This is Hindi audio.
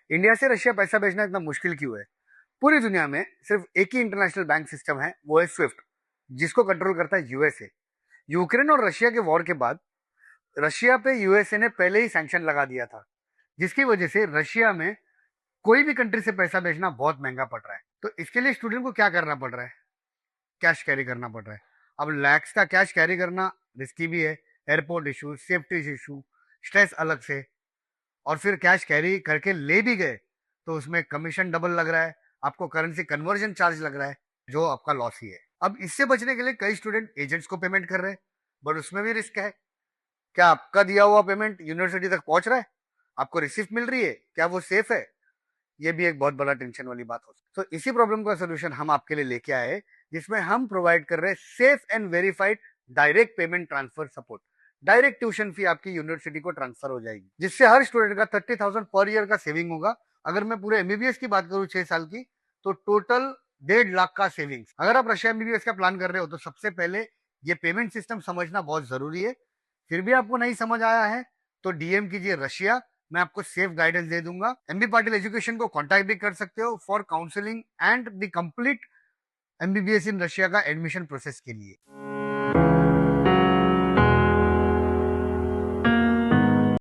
इंडिया से रशिया पैसा भेजना इतना मुश्किल क्यों है? पूरी दुनिया में सिर्फ एक ही इंटरनेशनल बैंक सिस्टम है, वो है स्विफ्ट, जिसको कंट्रोल करता है यूएसए। यूक्रेन और रशिया के वॉर के बाद रशिया पे यूएसए ने पहले ही सैंक्शन लगा दिया था, जिसकी वजह से रशिया में कोई भी कंट्री से पैसा भेजना बहुत महंगा पड़ रहा है। तो इसके लिए स्टूडेंट को क्या करना पड़ रहा है? कैश कैरी करना पड़ रहा है। अब लैक्स का कैश कैरी करना रिस्की भी है। Airport issue, safety issue, stress अलग से। और फिर कैश कैरी करके ले भी गए तो उसमें कमीशन डबल लग रहा है, आपको करेंसी कन्वर्जन चार्ज लग रहा है, जो आपका लॉस ही है। अब इससे बचने के लिए कई स्टूडेंट एजेंट्स को पेमेंट कर रहे हैं, बट उसमें भी रिस्क है। क्या आपका दिया हुआ पेमेंट यूनिवर्सिटी तक पहुंच रहा है? आपको रिसिप्ट मिल रही है? क्या वो सेफ है? ये भी एक बहुत बड़ा टेंशन वाली बात हो सकती है। तो इसी प्रॉब्लम का सोल्यूशन हम आपके लिए लेके आए, जिसमें हम प्रोवाइड कर रहे हैं safe and verified direct payment transfer support. Direct tuition fee आपकी यूनिवर्सिटी को ट्रांसफर हो जाएगी, जिससे हर स्टूडेंट का 30,000 पर ईयर का सेविंग होगा। अगर मैं पूरे एमबीबीएस की बात करूं 6 साल की, तो टोटल 1.5 लाख का सेविंग्स। अगर आप रशिया एमबीबीएस का प्लान कर रहे हो तो सबसे पहले ये पेमेंट सिस्टम समझना बहुत जरूरी है। फिर भी आपको नहीं समझ आया है तो डीएम कीजिए रशिया, मैं आपको सेफ गाइडेंस दे दूंगा। एमबी पाटिल एजुकेशन को कांटेक्ट भी कर सकते हो for counselling and the complete MBBS in Russia का एडमिशन प्रोसेस के लिए।